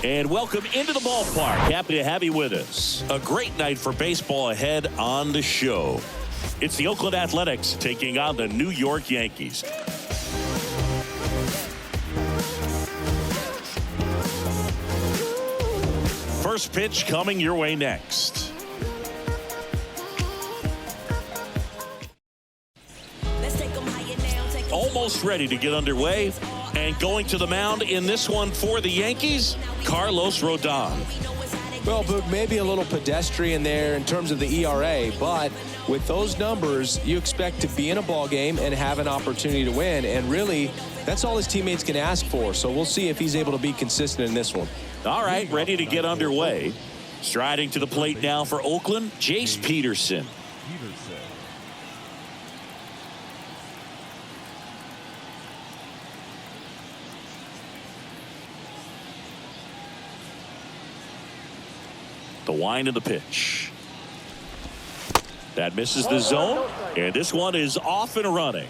And welcome into the ballpark. Happy to have you with us. A great night for baseball ahead on the show. It's the Oakland Athletics taking on the New York Yankees. First pitch coming your way next. Almost ready to get underway. And going to the mound in this one for the Yankees, Carlos Rodon. Well, Boog, maybe a little pedestrian there in terms of the ERA, but with those numbers, you expect to be in a ball game and have an opportunity to win. And really, that's all his teammates can ask for. So we'll see if he's able to be consistent in this one. All right, ready to get underway. Striding to the plate now for Oakland, Jace Peterson. The wind of the pitch. That misses the zone, and this one is off and running.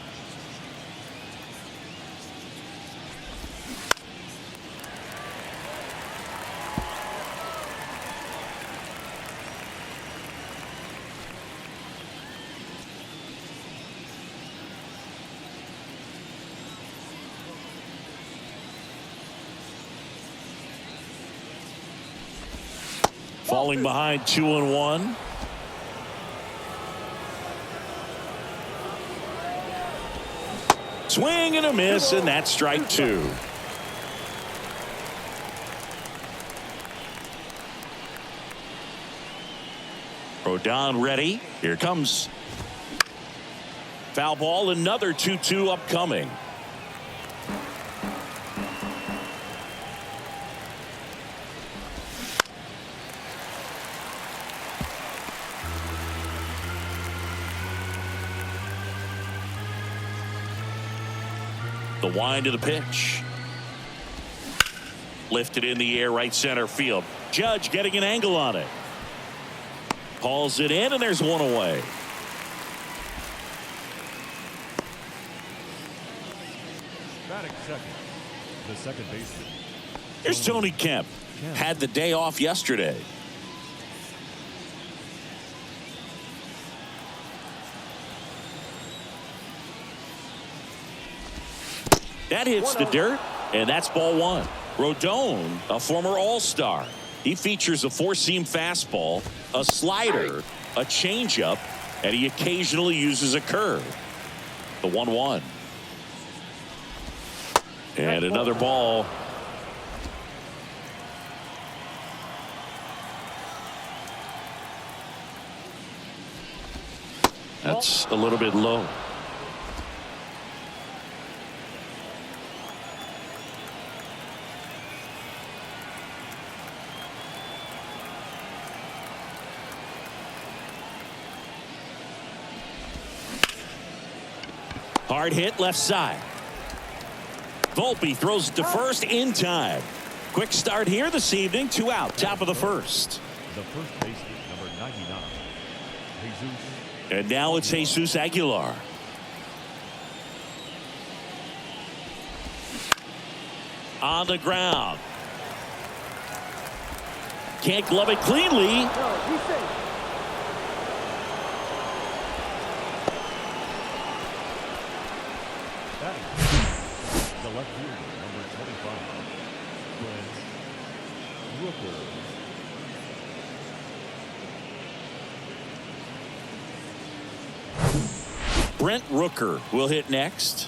Falling behind 2-1. Swing and a miss, and that's strike two. Rodon ready. Here comes. Foul ball, another 2-2 upcoming. The wind of the pitch. Lifted in the air, right center field. Judge getting an angle on it. Hauls it in, and there's one away. Batting second, the second baseman. Here's Tony Kemp. Had the day off yesterday. That hits the dirt, and that's ball one. Rodon, a former All-Star. He features a four-seam fastball, a slider, a changeup, and he occasionally uses a curve. The 1-1. And another ball. That's a little bit low. Hard hit left side. Volpe throws it to first in time. Quick start here this evening. 2 out, top of the first. The first baseman, number 99, Jesus. And now it's Jesus Aguilar. On the ground. Can't glove it cleanly. The left fielder, number 25, Brent Rooker will hit next.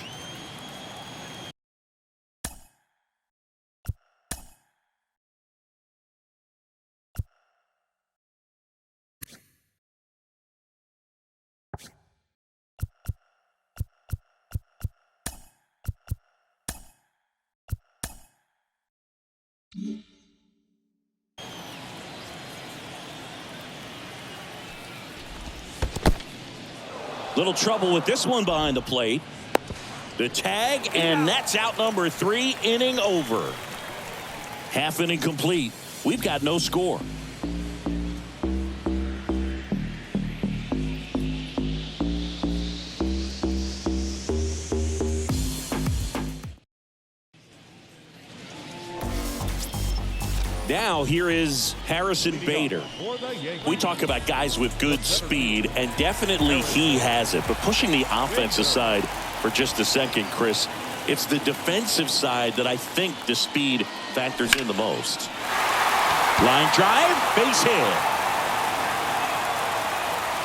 Little trouble with this one behind the plate. The tag, and that's out number 3, inning over. Half inning complete. We've got no score. Now here is Harrison Bader. We talk about guys with good speed, and definitely he has it. But pushing the offensive side for just a second, Chris, it's the defensive side that I think the speed factors in the most. Line drive, base hit.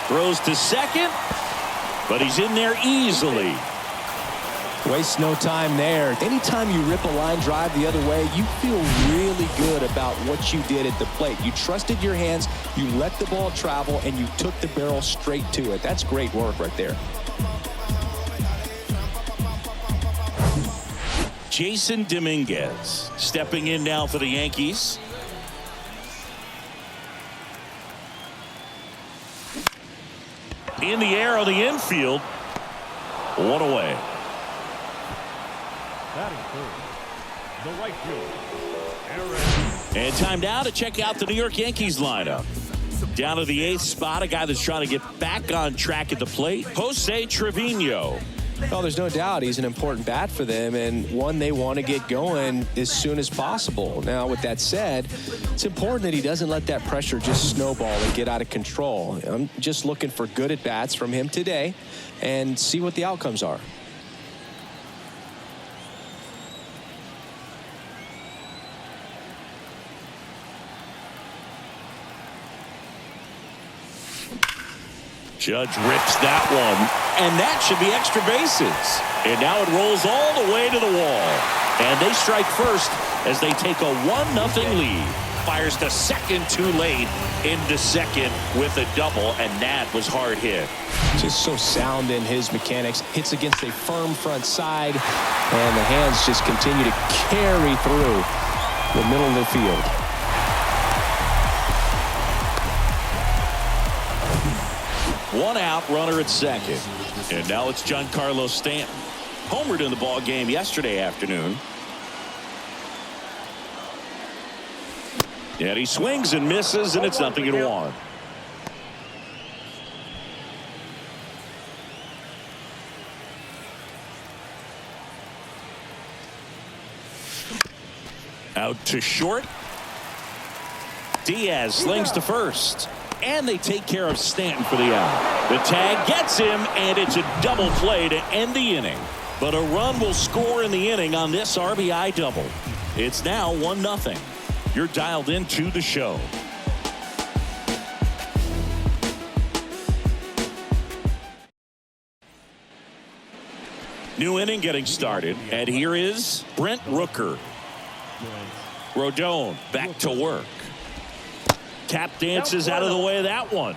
Throws to second, but he's in there easily. Wastes no time there. Anytime you rip a line drive the other way, you feel really good about what you did at the plate. You trusted your hands, you let the ball travel, and you took the barrel straight to it. That's great work right there. Jason Dominguez stepping in now for the Yankees. In the air on the infield. One away. Batting third, the right fielder, And time now to check out the New York Yankees lineup. Down to the 8th spot, a guy that's trying to get back on track at the plate, Jose Trevino. Well, there's no doubt he's an important bat for them, and one they want to get going as soon as possible. Now, with that said, it's important that he doesn't let that pressure just snowball and get out of control. I'm just looking for good at-bats from him today and see what the outcomes are. Judge rips that one, and that should be extra bases. And now it rolls all the way to the wall. And they strike first as they take a 1-0 lead. Fires to second too late, into second with a double, and that was hard hit. Just so sound in his mechanics. Hits against a firm front side, and the hands just continue to carry through the middle of the field. One out, runner at second. And now it's Giancarlo Stanton. Homered in the ball game yesterday afternoon. And he swings and misses, and it's 0-1. Out to short. Diaz slings to first. And they take care of Stanton for the out. The tag gets him, and it's a double play to end the inning. But a run will score in the inning on this RBI double. It's now 1-0. You're dialed into the show. New inning getting started, and here is Brent Rooker. Rodon back to work. Tap dances out of the way of that one.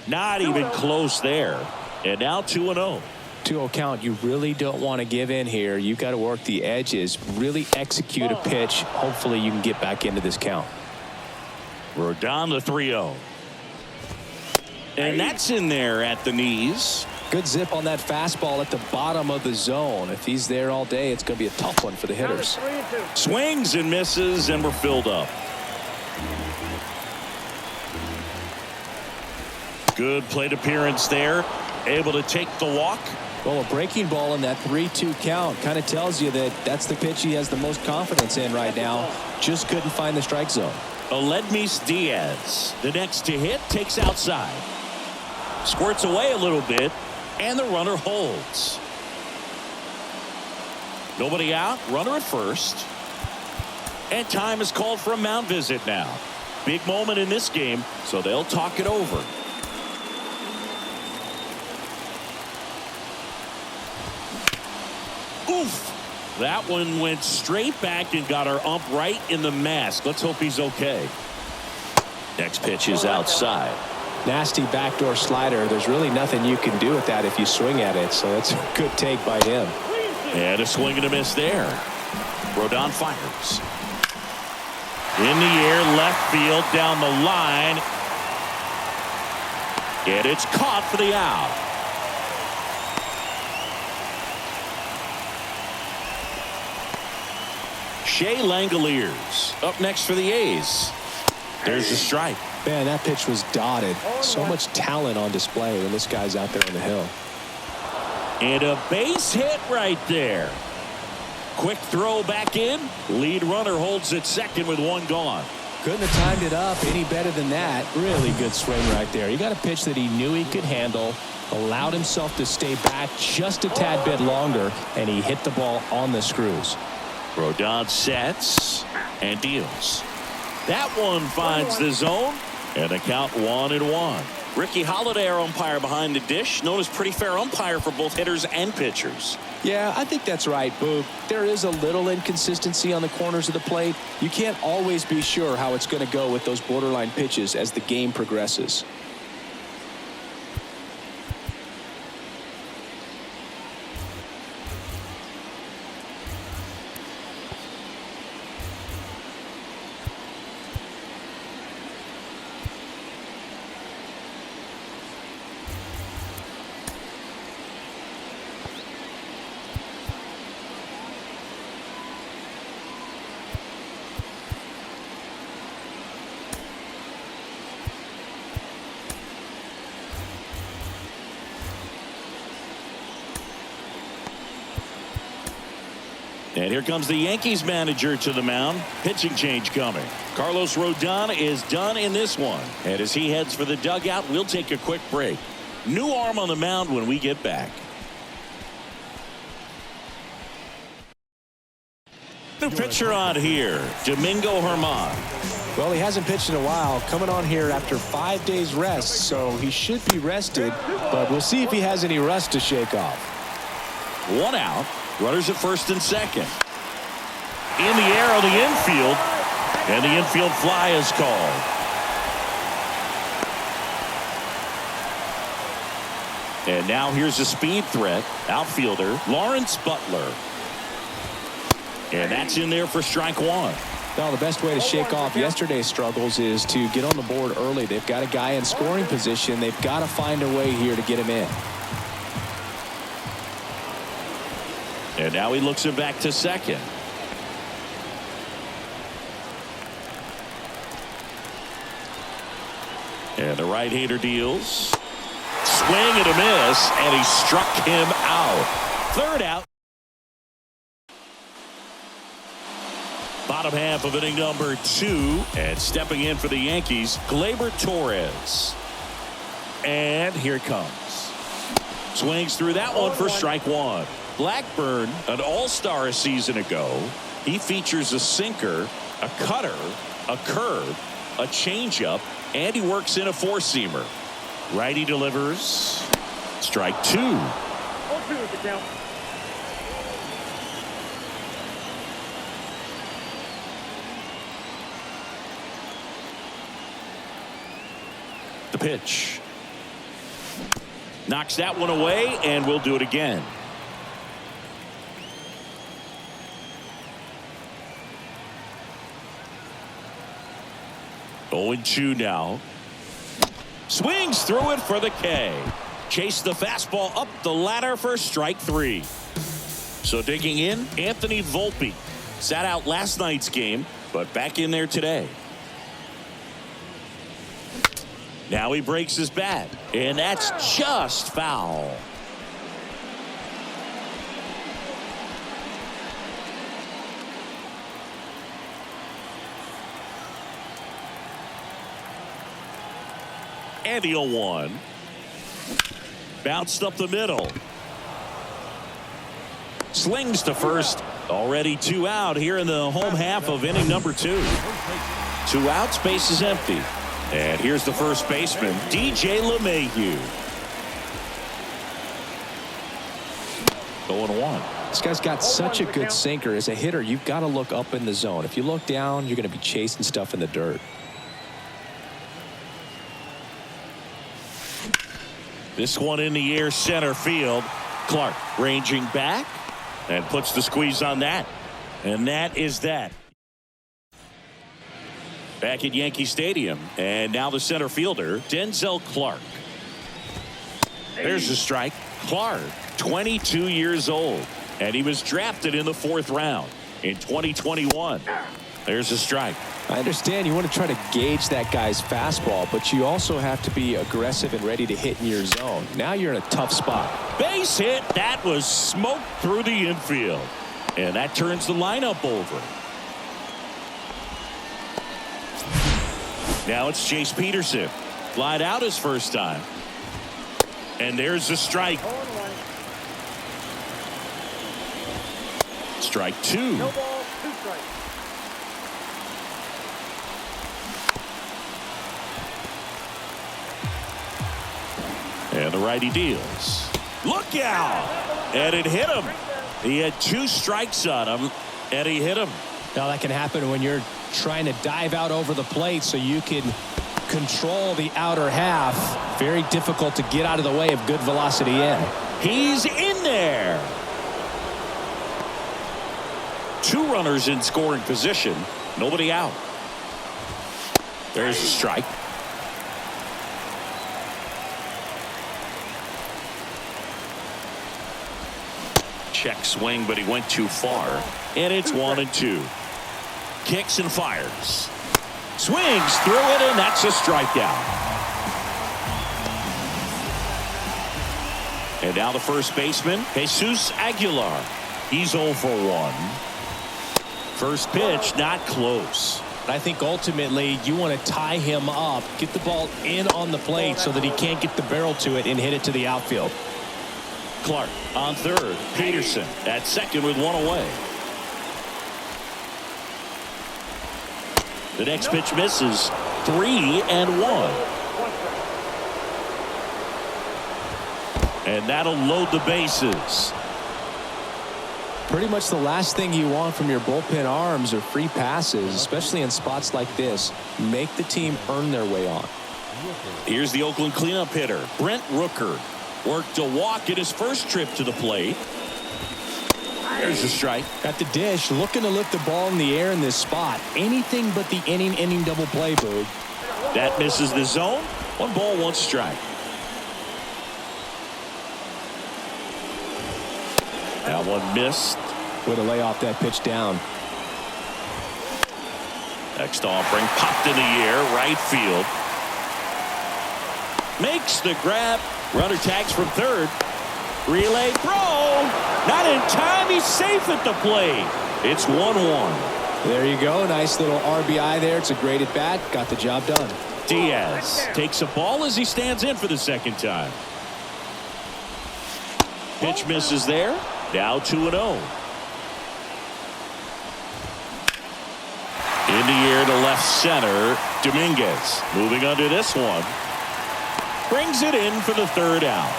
Not even close there. And now 2-0. 2-0 count. You really don't want to give in here. You got to work the edges, really execute a pitch. Hopefully you can get back into this count. We're down to 3-0. And that's in there at the knees. Good zip on that fastball at the bottom of the zone. If he's there all day, it's going to be a tough one for the hitters. Swings and misses, and we're filled up. Good plate appearance there. Able to take the walk. Well, a breaking ball in that 3-2 count kind of tells you that that's the pitch he has the most confidence in right now. Just couldn't find the strike zone. Aledmys Diaz, the next to hit, takes outside. Squirts away a little bit, and the runner holds. Nobody out, runner at first. And time is called for a mound visit now. Big moment in this game, so they'll talk it over. Oof! That one went straight back and got our ump right in the mask. Let's hope he's okay. Next pitch is outside. Nasty backdoor slider. There's really nothing you can do with that if you swing at it. So that's a good take by him. And a swing and a miss there. Rodon fires. In the air, left field, down the line. And it's caught for the out. Shea Langoliers up next for the A's. There's the strike. Man, that pitch was dotted. So much talent on display when this guy's out there on the hill. And a base hit right there. Quick throw back in. Lead runner holds at second with one gone. Couldn't have timed it up any better than that. Really good swing right there. He got a pitch that he knew he could handle, allowed himself to stay back just a tad bit longer, and he hit the ball on the screws. Rodon sets and deals. That one finds the zone, and the count 1-1. Ricky Holiday, our umpire behind the dish, known as pretty fair umpire for both hitters and pitchers. Yeah, I think that's right, Boog. There is a little inconsistency on the corners of the plate. You can't always be sure how it's going to go with those borderline pitches as the game progresses. And here comes the Yankees manager to the mound. Pitching change coming. Carlos Rodon is done in this one. And as he heads for the dugout, we'll take a quick break. New arm on the mound when we get back. New pitcher on here, Domingo Germán. Well, he hasn't pitched in a while, coming on here after 5 days rest, so he should be rested, but we'll see if he has any rust to shake off. One out. Runners at first and second. In the air on the infield. And the infield fly is called. And now here's a speed threat. Outfielder Lawrence Butler. And that's in there for strike one. Well, the best way to shake off yesterday's struggles is to get on the board early. They've got a guy in scoring position. They've got to find a way here to get him in. And now he looks it back to second. And the right-hander deals. Swing and a miss, and he struck him out. Third out. Bottom half of inning number 2. And stepping in for the Yankees, Gleyber Torres. And here it comes. Swings through that one for strike one. Blackburn, an all-star a season ago. He features a sinker, a cutter, a curve, a changeup, and he works in a four-seamer. Righty delivers. Strike two. 0-2 is the count. The pitch. Knocks that one away, and we'll do it again. 0-2 now. Swings through it for the K. Chase the fastball up the ladder for strike three. So digging in, Anthony Volpe. Sat out last night's game, but back in there today. Now he breaks his bat, and that's just foul. And the 0-1. Bounced up the middle. Slings to first. Already 2 out here in the home half of inning number 2. 2 outs, base is empty. And here's the first baseman, DJ LeMahieu. 0-1. This guy's got such a good sinker. As a hitter, you've got to look up in the zone. If you look down, you're going to be chasing stuff in the dirt. This one in the air, center field. Clark ranging back and puts the squeeze on that. And that is that. Back at Yankee Stadium. And now the center fielder, Denzel Clark. There's the strike. Clark, 22 years old. And he was drafted in the 4th round in 2021. There's a strike. I understand you want to try to gauge that guy's fastball, but you also have to be aggressive and ready to hit in your zone. Now you're in a tough spot. Base hit. That was smoked through the infield. And that turns the lineup over. Now it's Chase Peterson. Flied out his first time. And there's the strike. Strike two. No ball, 2 strikes. And the righty deals. Look out! And it hit him. He had 2 strikes on him, and he hit him. Now that can happen when you're trying to dive out over the plate so you can control the outer half. Very difficult to get out of the way of good velocity in. He's in there. 2 runners in scoring position. Nobody out. There's a strike. Check swing, but he went too far. And it's 1-2. Kicks and fires. Swings through it, and that's a strikeout. And now the first baseman, Jesus Aguilar. He's 0 for 1. First pitch, not close. I think ultimately you want to tie him up, get the ball in on the plate so that he can't get the barrel to it and hit it to the outfield. Clark on third. Peterson at second with 1 away. The next pitch misses. 3-1. And that'll load the bases. Pretty much the last thing you want from your bullpen arms are free passes, especially in spots like this. Make the team earn their way on. Here's the Oakland cleanup hitter, Brent Rooker. Worked a walk in his first trip to the plate. There's a strike. At the dish, looking to lift the ball in the air in this spot. Anything but the inning double play, Boog. That misses the zone. 1 ball, 1 strike. That one missed. Way to lay off that pitch down. Next offering popped in the air, right field. Makes the grab. Runner tags from third. Relay throw. Not in time. He's safe at the plate. It's 1-1. There you go. Nice little RBI there. It's a great at bat. Got the job done. Diaz takes a ball as he stands in for the second time. Pitch misses there. Now 2-0. In the air to left center. Dominguez moving under this one. Brings it in for the third out.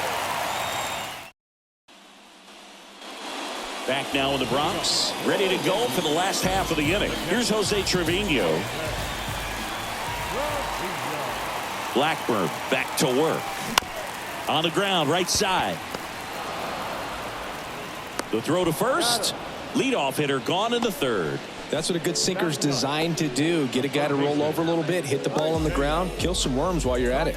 Back now in the Bronx. Ready to go for the last half of the inning. Here's Jose Trevino. Blackburn back to work. On the ground, right side. The throw to first. Leadoff hitter gone in the third. That's what a good sinker's designed to do. Get a guy to roll over a little bit, hit the ball on the ground, kill some worms while you're at it.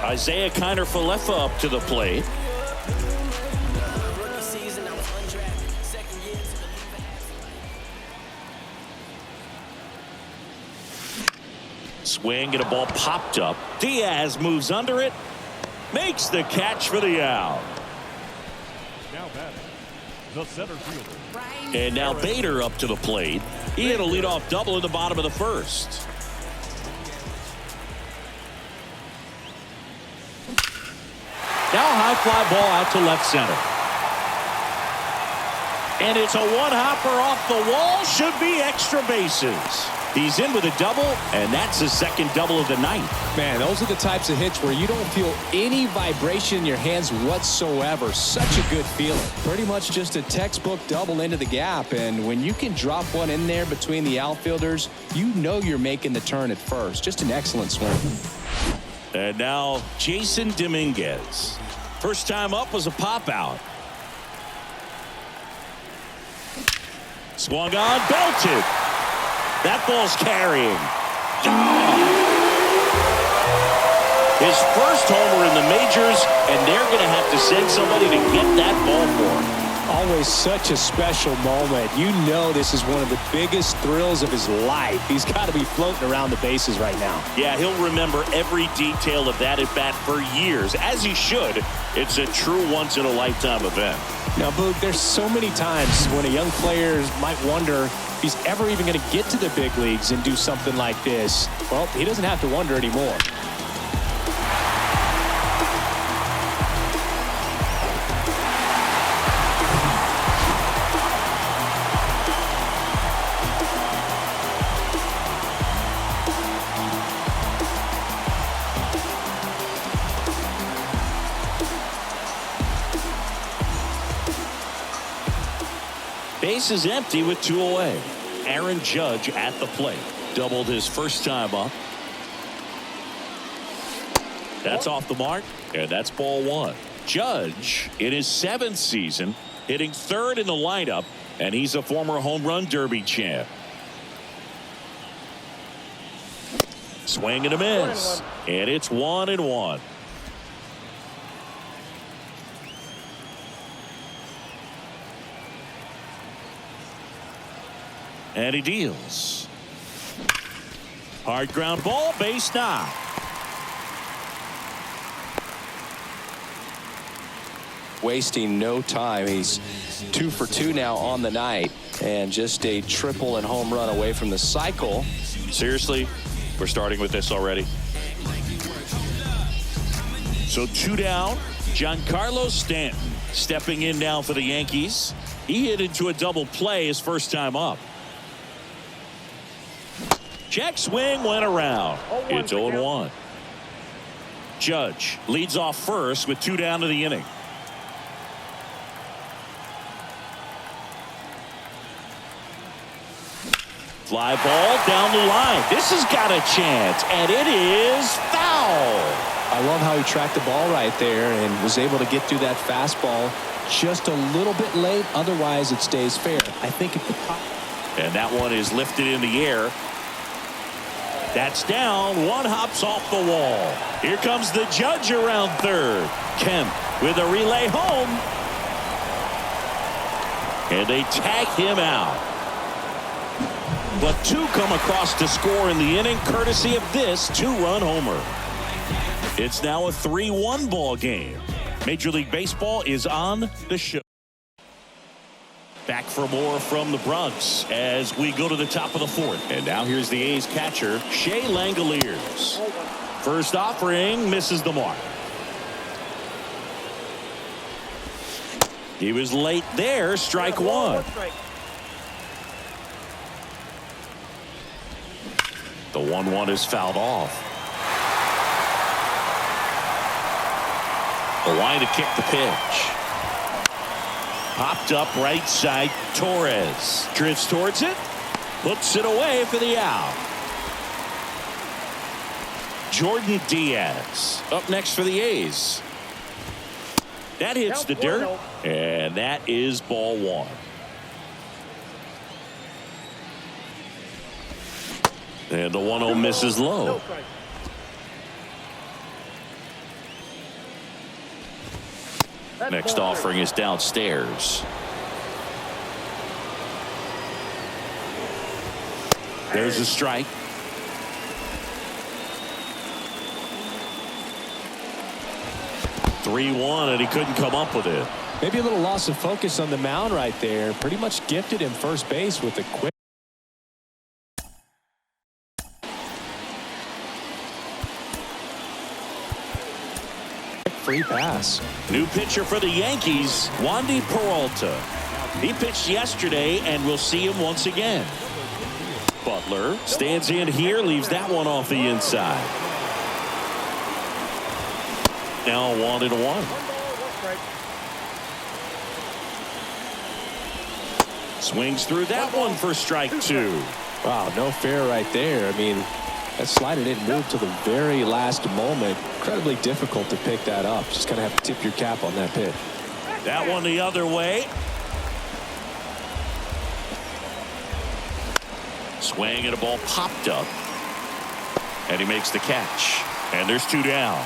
Isaiah Kiner-Falefa up to the plate. Swing and a ball popped up. Diaz moves under it. Makes the catch for the out. Now batting, the center fielder. And now Bader up to the plate. He had a leadoff double in the bottom of the first. Now a high fly ball out to left center. And it's a one-hopper off the wall. Should be extra bases. He's in with a double, and that's his second double of the night. Man, those are the types of hits where you don't feel any vibration in your hands whatsoever. Such a good feeling. Pretty much just a textbook double into the gap, and when you can drop one in there between the outfielders, you know you're making the turn at first. Just an excellent swing. And now Jason Dominguez. First time up was a pop-out. Swung on, belted. That ball's carrying. His first homer in the majors, and they're going to have to send somebody to get that ball for him. Always such a special moment. You know this is one of the biggest thrills of his life. He's got to be floating around the bases right now. Yeah, he'll remember every detail of that at bat for years, as he should. It's a true once-in-a-lifetime event. Now, Boog, there's so many times when a young player might wonder if he's ever even going to get to the big leagues and do something like this. Well, he doesn't have to wonder anymore. Base is empty with 2 away. Aaron Judge at the plate. Doubled his first time up. That's off the mark, and that's ball 1. Judge, in his 7th season, hitting 3rd in the lineup, and he's a former home run derby champ. Swing and a miss, and it's 1-1. And he deals. Hard ground ball, base knock. Wasting no time. He's 2 for 2 now on the night, and just a triple and home run away from the cycle. Seriously, we're starting with this already. So 2 down. Giancarlo Stanton stepping in now for the Yankees. He hit into a double play his first time up. Check swing went around. It's 0-1. Judge leads off first with 2 down to the inning. Fly ball down the line. This has got a chance, and it is foul. I love how he tracked the ball right there and was able to get through that fastball just a little bit late. Otherwise, it stays fair. I think if the top. And that one is lifted in the air. That's down. One hops off the wall. Here comes the Judge around third. Kemp with a relay home. And they tag him out. But 2 come across to score in the inning, courtesy of this 2-run homer. It's now a 3-1 ball game. Major League Baseball is on the show. Back for more from the Bronx as we go to the top of the 4th. And now here's the A's catcher, Shea Langoliers. First offering misses the mark. He was late there, strike 1. The 1-1 is fouled off. The line to kick the pitch. Popped up right side. Torres drifts towards it. Hooks it away for the out. Jordan Diaz up next for the A's. That hits the dirt. And that is ball 1. And the 1-0 misses low. Next offering is downstairs. There's a strike. (3-1) and he couldn't come up with it. Maybe a little loss of focus on the mound right there. Pretty much gifted him first base with a quick. Free pass. New pitcher for the Yankees, Wandy Peralta. He pitched yesterday, and we'll see him once again. Butler stands in here, leaves that one off the inside. Now 1-1. Swings through that one for strike 2. Wow, no fair right there. I mean, that slider didn't move till the very last moment. Incredibly difficult to pick that up. Just kind of have to tip your cap on that pitch. That one the other way. Swing and a ball popped up. And he makes the catch. And there's 2 down.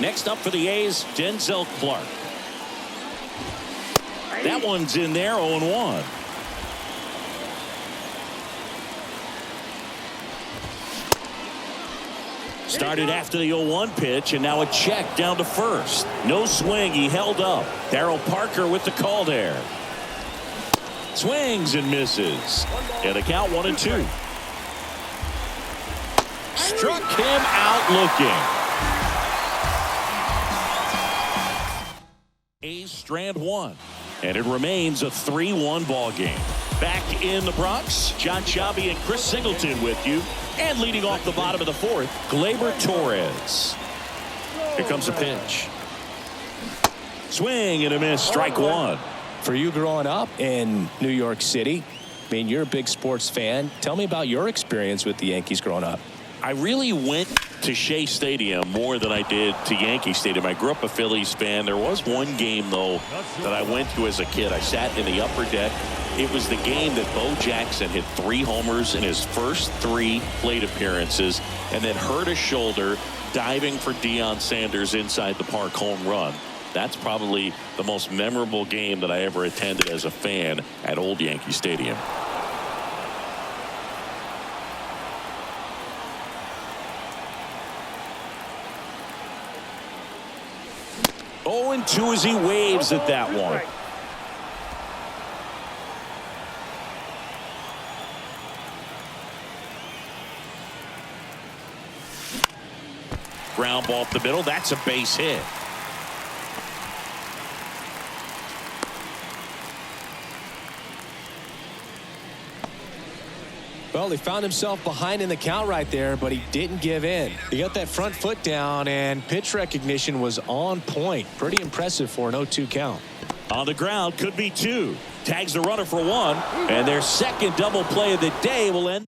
Next up for the A's, Denzel Clark. That one's in there, 0-1. Started after the 0-1 pitch, and now a check down to first. No swing, he held up. Darryl Parker with the call there. Swings and misses. And a count 1-2. Struck him out looking. A's strand one, and it remains a 3-1 ball game. Back in the Bronx, John Shabby and Chris Singleton with you. And leading off the bottom of the fourth, Gleyber Torres. Here comes a pitch. Swing and a miss, strike one. For you growing up in New York City, I mean, you're a big sports fan. Tell me about your experience with the Yankees growing up. I really went to Shea Stadium more than I did to Yankee Stadium. I grew up a Phillies fan. There was one game, though, that I went to as a kid. I sat in the upper deck. It was the game that Bo Jackson hit 3 homers in his first 3 plate appearances and then hurt his shoulder diving for Deion Sanders inside the park home run. That's probably the most memorable game that I ever attended as a fan at Old Yankee Stadium. Oh, and 2 as he waves at that one. Ground ball up the middle. That's a base hit. Well, he found himself behind in the count right there, but he didn't give in. He got that front foot down, and pitch recognition was on point. Pretty impressive for an 0-2 count. On the ground, could be 2. Tags the runner for 1, and their second double play of the day will end.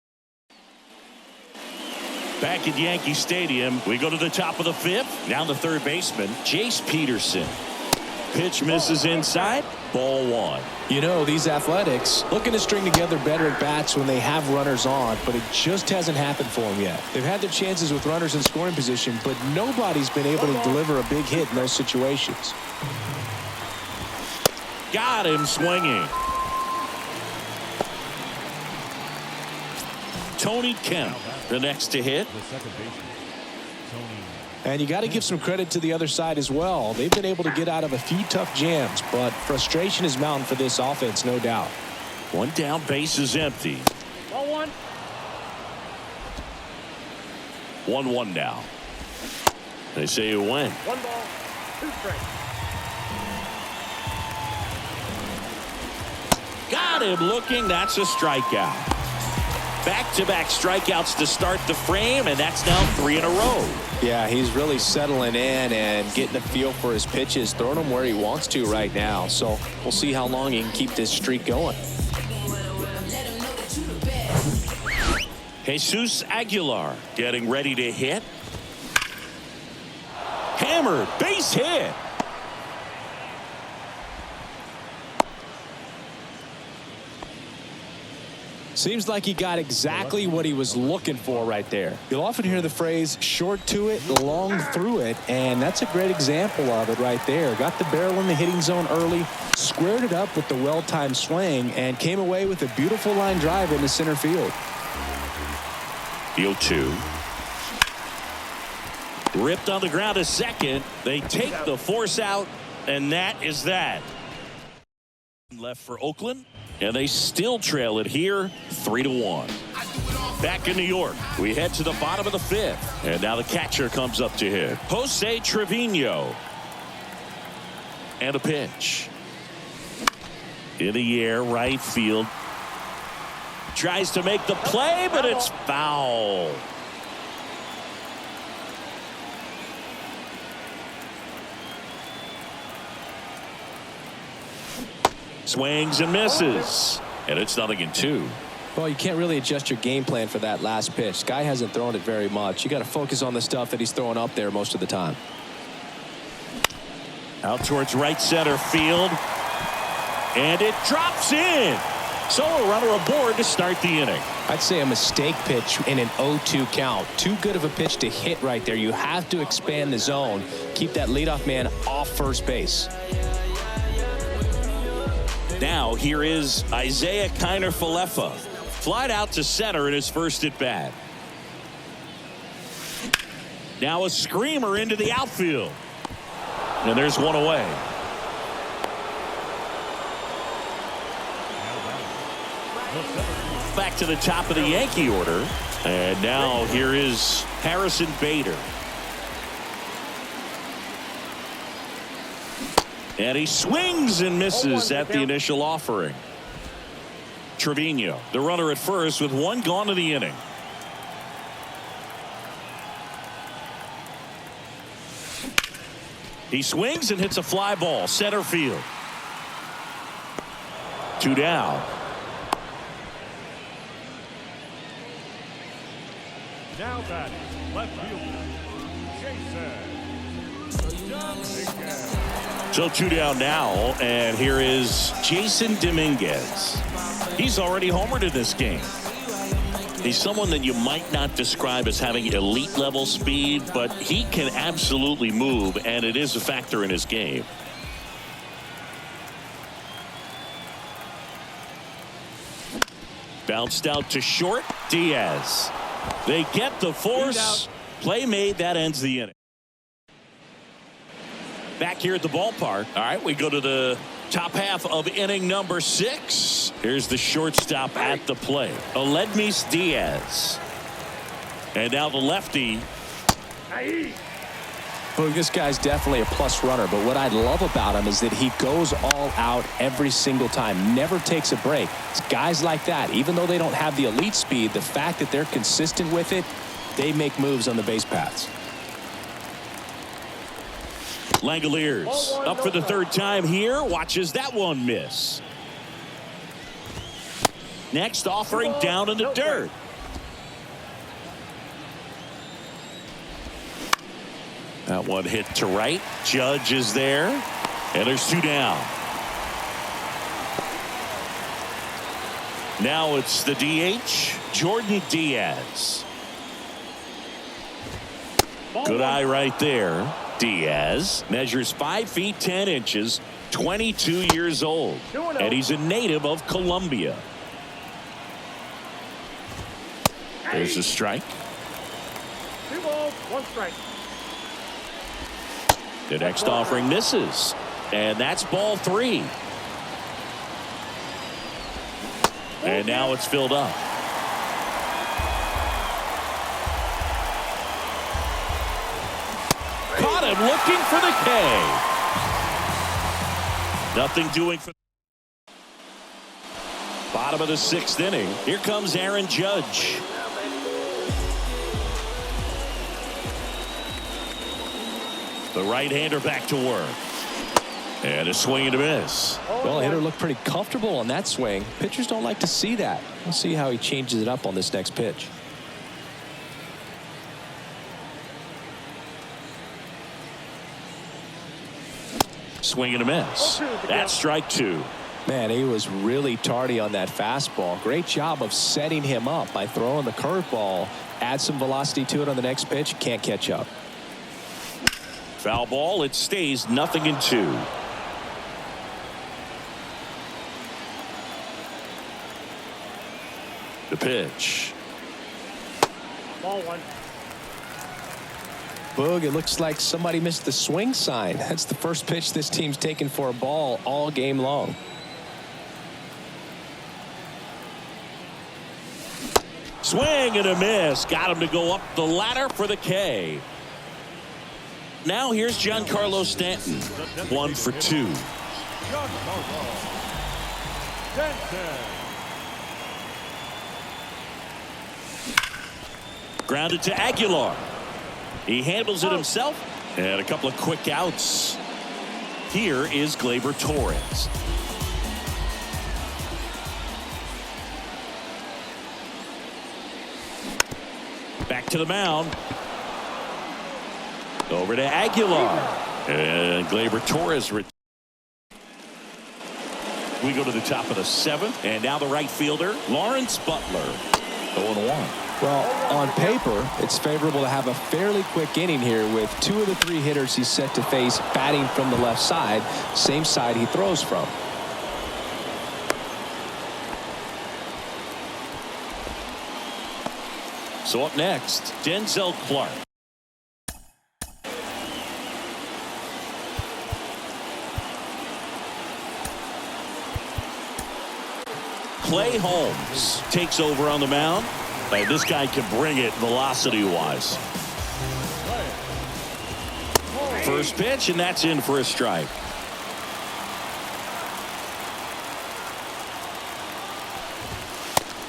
Back at Yankee Stadium, we go to the top of the 5th. Now the third baseman, Jace Peterson. Pitch misses inside. Ball 1. You know, these Athletics looking to string together better at bats when they have runners on, but it just hasn't happened for them yet. They've had their chances with runners in scoring position, but nobody's been able to deliver a big hit in those situations. Got him swinging. Tony Kemp, the next to hit. The second baseman, Tony. And you got to give some credit to the other side as well. They've been able to get out of a few tough jams, but frustration is mounting for this offense, no doubt. 1 down, base is empty. Ball 1. 1-1 now. They say you win. 1 ball, 2 strikes. Got him looking. That's a strikeout. Back-to-back strikeouts to start the frame, and that's now 3 in a row. Yeah, he's really settling in and getting a feel for his pitches, throwing them where he wants to right now. So we'll see how long he can keep this streak going. Jesus Aguilar getting ready to hit. Hammered, base hit. Seems like he got exactly what he was looking for right there. You'll often hear the phrase short to it, long through it, and that's a great example of it right there. Got the barrel in the hitting zone early, squared it up with the well-timed swing, and came away with a beautiful line drive into center field. The 0-2. Ripped on the ground to second. They take the force out, and that is that. Left for Oakland. And they still trail it here 3-1. Back in New York, we head to the bottom of the 5th. And now the catcher comes up to hit. Jose Trevino. And a pitch. In the air, right field. Tries to make the play, but it's foul. Swings and misses. And it's 0-2. Well, you can't really adjust your game plan for that last pitch. This guy hasn't thrown it very much. You got to focus on the stuff that he's throwing up there most of the time. Out towards right center field. And it drops in. So a runner aboard to start the inning. I'd say a mistake pitch in an 0-2 count. Too good of a pitch to hit right there. You have to expand the zone. Keep that leadoff man off first base. Now here is Isaiah Kiner-Falefa. Flied out to center in his first at bat. Now a screamer into the outfield. And there's one away. Back to the top of the Yankee order. And now here is Harrison Bader. And he swings and misses at the initial offering. Trevino, the runner at first with one gone to the inning. He swings and hits a fly ball center field. 2 down. Now batting, left fielder, Jason. So 2 down now, and here is Jason Dominguez. He's already homered in this game. He's someone that you might not describe as having elite level speed, but he can absolutely move, and it is a factor in his game. Bounced out to short. Diaz. They get the force. Play made. That ends the inning. Back here at the ballpark. All right, we go to the top half of inning number 6. Here's the shortstop at the plate, Aledmys Diaz. And now the lefty. Well, this guy's definitely a plus runner, but what I love about him is that he goes all out every single time, never takes a break. It's guys like that, even though they don't have the elite speed, the fact that they're consistent with it, they make moves on the base paths. Langoliers up for the 3rd time here. Watches that one miss. Next offering down in the dirt. That one hit to right. Judge is there. And there's 2 down. Now it's the DH, Jordan Diaz. Good eye right there. Diaz measures 5 feet 10 inches, 22 years old, and he's a native of Colombia. There's a strike. 2 balls, 1 strike. The next offering misses, and that's ball 3. And now it's filled up. Caught him looking for the K. Nothing doing for. Bottom of the 6th inning. Here comes Aaron Judge. The right-hander back to work. And a swing and a miss. Well, hitter looked pretty comfortable on that swing. Pitchers don't like to see that. We'll see how he changes it up on this next pitch. Swing and a miss. That's strike 2. Man, he was really tardy on that fastball. Great job of setting him up by throwing the curveball. Add some velocity to it on the next pitch. Can't catch up. Foul ball. It stays 0-2. The pitch. Ball 1. Boog, it looks like somebody missed the swing sign. That's the first pitch this team's taken for a ball all game long. Swing and a miss. Got him to go up the ladder for the K. Now here's Giancarlo Stanton. 1 for 2. Grounded to Aguilar. He handles it himself. And a couple of quick outs. Here is Gleyber Torres. Back to the mound. Over to Aguilar. And Gleyber Torres. We go to the top of the 7th. And now the right fielder, Lawrence Butler. 0-1. Well, on paper, it's favorable to have a fairly quick inning here with 2 of the 3 hitters he's set to face batting from the left side, same side he throws from. So up next, Denzel Clark. Clay Holmes takes over on the mound. This guy can bring it velocity-wise. First pitch, and that's in for a strike.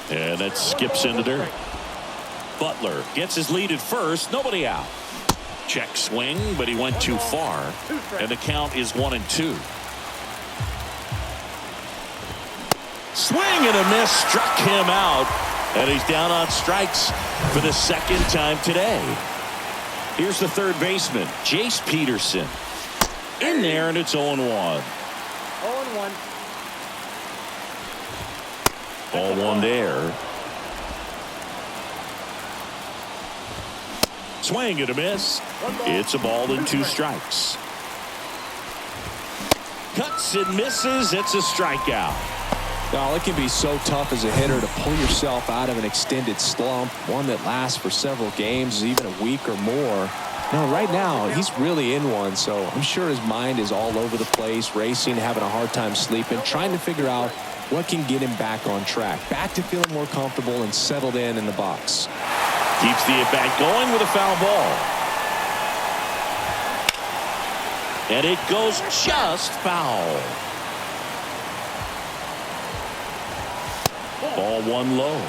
And that skips into dirt. Butler gets his lead at first. Nobody out. Check swing, but he went too far. And the count is 1-2. Swing and a miss. Struck him out. And he's down on strikes for the second time today. Here's the third baseman, Jace Peterson. In there, and it's 0-1. 0-1. Ball one there. Swing and a miss. It's a ball and 2 strikes. Cuts and misses. It's a strikeout. Well, it can be so tough as a hitter to pull yourself out of an extended slump, one that lasts for several games, even a week or more. No, right now, he's really in one, so I'm sure his mind is all over the place, racing, having a hard time sleeping, trying to figure out what can get him back on track, back to feeling more comfortable and settled in the box. Keeps the at-bat going with a foul ball. And it goes just foul. Ball one low.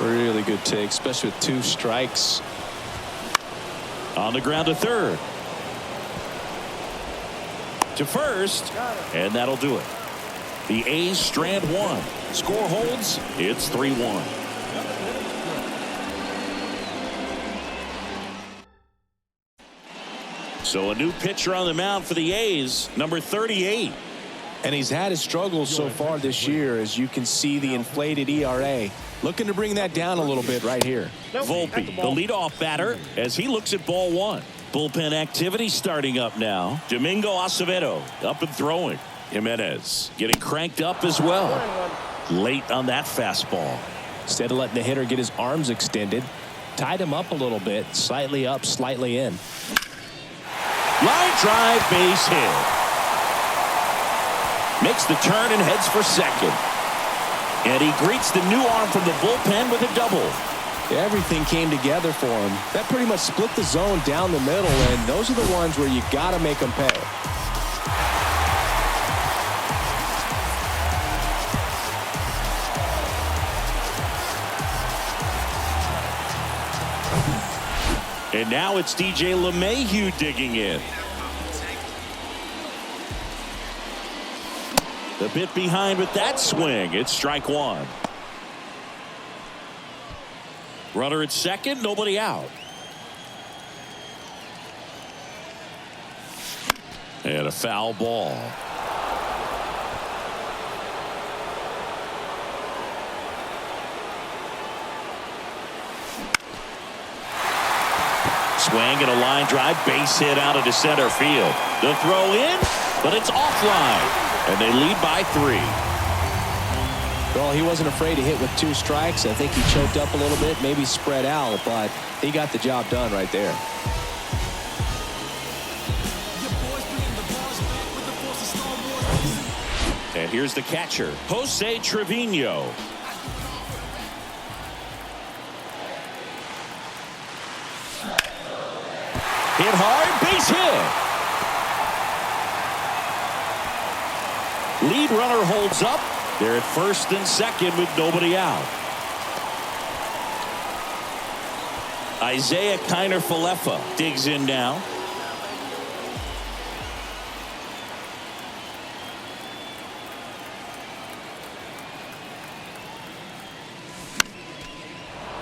Really good take, especially with 2 strikes. On the ground to third. To first. And that'll do it. The A's strand 1. Score holds. It's 3-1. So a new pitcher on the mound for the A's, number 38. And he's had his struggles so far this year, as you can see the inflated ERA. Looking to bring that down a little bit right here. Volpe, the leadoff batter, as he looks at ball 1. Bullpen activity starting up now. Domingo Acevedo up and throwing. Jimenez getting cranked up as well. Late on that fastball. Instead of letting the hitter get his arms extended, tied him up a little bit, slightly up, slightly in. Line drive, base hit. Makes the turn and heads for second. And he greets the new arm from the bullpen with a double. Everything came together for him. That pretty much split the zone down the middle, and those are the ones where you got to make them pay. And now it's DJ LeMahieu digging in. A bit behind with that swing. It's strike 1. Runner at second, nobody out. And a foul ball. Swing and a line drive, base hit out into center field. The throw in, but it's offline. And they lead by 3. Well, he wasn't afraid to hit with 2 strikes. I think he choked up a little bit, maybe spread out, but he got the job done right there. And here's the catcher, Jose Trevino. Hit hard, base hit. Lead runner holds up. They're at first and second with nobody out. Isaiah Kiner-Falefa digs in now.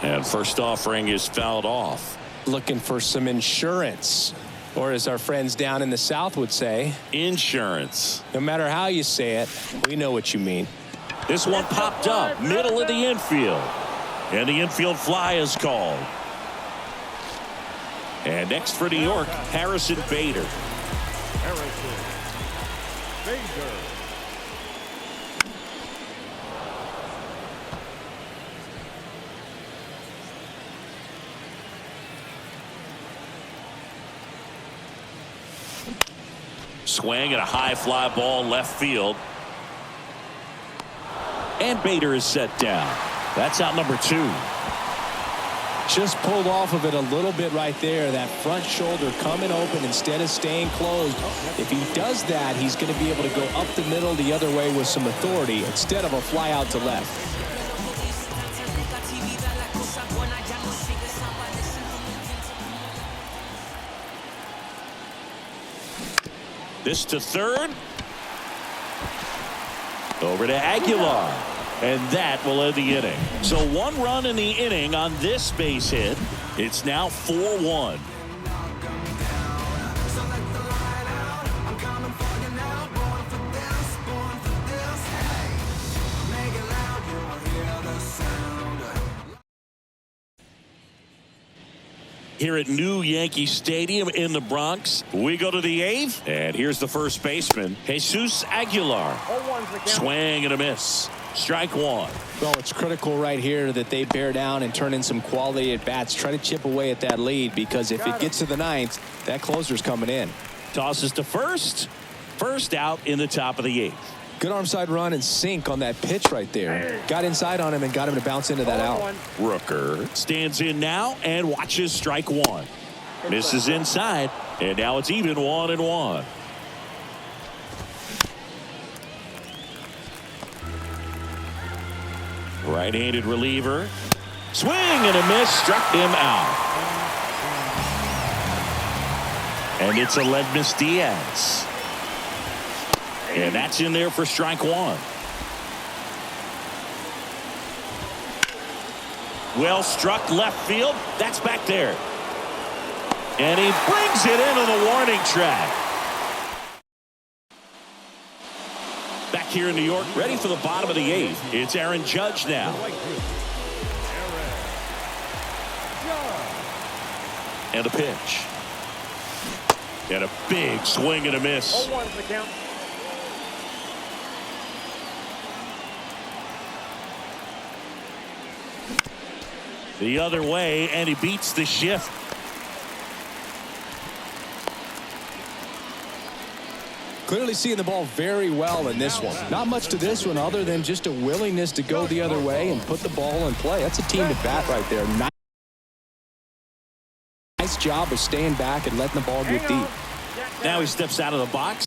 And first offering is fouled off. Looking for some insurance. Or as our friends down in the South would say, insurance. No matter how you say it, we know what you mean. This one popped up, middle of the infield. And the infield fly is called. And next for New York, Harrison Bader. Harrison Bader. Swing and a high fly ball left field. And Bader is set down. That's out number 2. Just pulled off of it a little bit right there. That front shoulder coming open instead of staying closed. If he does that, he's going to be able to go up the middle the other way with some authority instead of a fly out to left. This to third. Over to Aguilar. And that will end the inning. So 1 run in the inning on this base hit. It's now 4-1. Here at New Yankee Stadium in the Bronx, we go to the 8th. And here's the first baseman, Jesus Aguilar. Swing and a miss. Strike 1. Well, it's critical right here that they bear down and turn in some quality at bats. Try to chip away at that lead, because if it gets to the 9th, that closer's coming in. Tosses to first. First out in the top of the 8th. Good arm side run and sink on that pitch right there. Got inside on him and got him to bounce into that out. Rooker stands in now and watches strike 1. Misses inside, and now it's even 1-1. Right-handed reliever. Swing and a miss. Struck him out. And it's Aledmus Diaz. And that's in there for strike 1. Well struck left field. That's back there. And he brings it into the warning track. Back here in New York, ready for the bottom of the 8th. It's Aaron Judge now. And a pitch. And a big swing and a miss. 0-1's the count. The other way, and he beats the shift. Clearly seeing the ball very well in this one. Not much to this one other than just a willingness to go the other way and put the ball in play. That's a team to bat right there. Nice job of staying back and letting the ball get deep. Now he steps out of the box.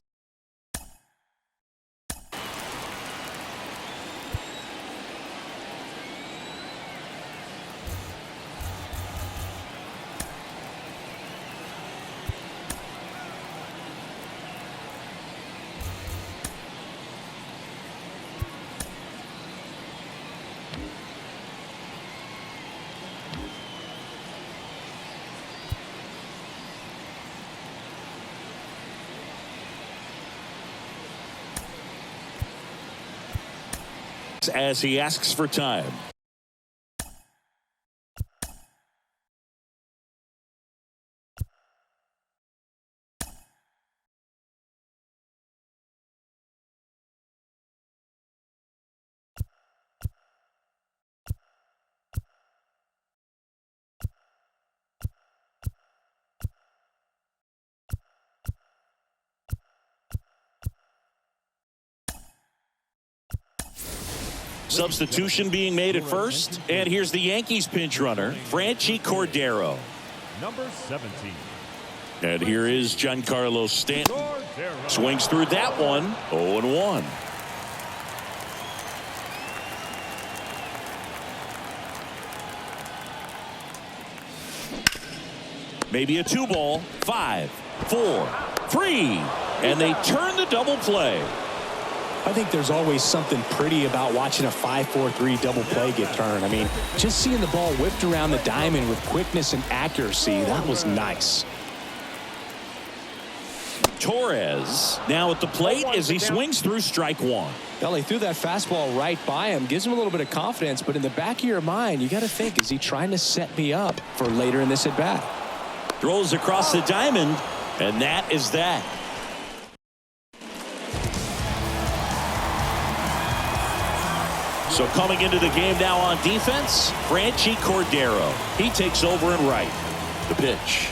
As he asks for time. Substitution being made at first. And here's the Yankees pinch runner, Franchi Cordero. Number 17. And here is Giancarlo Stanton. Swings through that one. 0-1. Maybe a 2-ball. 5, 4, 3. And they turn the double play. I think there's always something pretty about watching a 5-4-3 double play get turned. I mean, just seeing the ball whipped around the diamond with quickness and accuracy, that was nice. Torres now at the plate as he swings through strike one. Well, he threw that fastball right by him. Gives him a little bit of confidence, but in the back of your mind, you got to think, is he trying to set me up for later in this at-bat? Throws across the diamond, and that is that. So coming into the game now on defense, Franchi Cordero. He takes over in right. The pitch.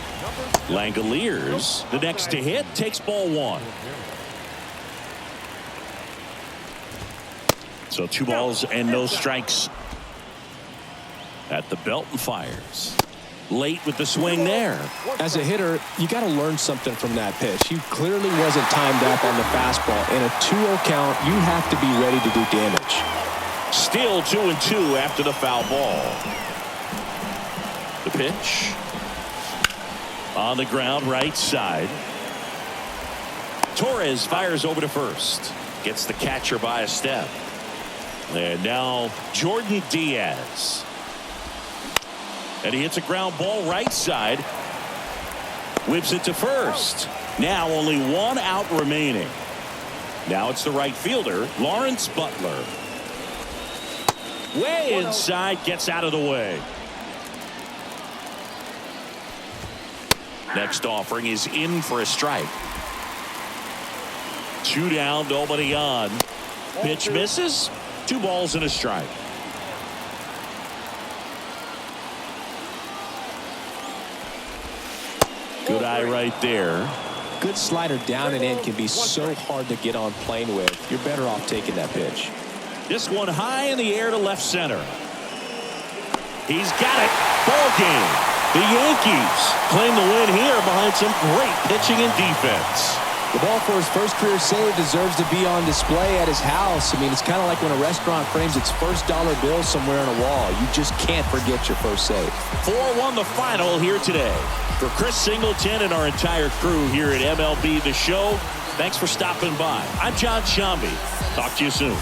Langoliers, the next to hit, takes ball one. So 2 balls and no strikes at the belt and fires. Late with the swing there. As a hitter, you got to learn something from that pitch. He clearly wasn't timed up on the fastball. In a 2-0 count, you have to be ready to do damage. Still 2-2 after the foul ball. The pitch. On the ground, right side. Torres fires over to first. Gets the catcher by a step. And now Jordan Diaz. And he hits a ground ball right side. Whips it to first. Now only 1 out remaining. Now it's the right fielder, Lawrence Butler. Way inside, gets out of the way. Next offering is in for a strike. 2 down, nobody on. Pitch misses. 2 balls and a strike. Good eye right there. Good slider down and in can be so hard to get on plane with. You're better off taking that pitch. This one high in the air to left center. He's got it. Ball game. The Yankees claim the win here behind some great pitching and defense. The ball for his first career save deserves to be on display at his house. I mean, it's kind of like when a restaurant frames its first dollar bill somewhere on a wall. You just can't forget your first save. 4-1 the final here today. For Chris Singleton and our entire crew here at MLB The Show, thanks for stopping by. I'm John Shambi. Talk to you soon.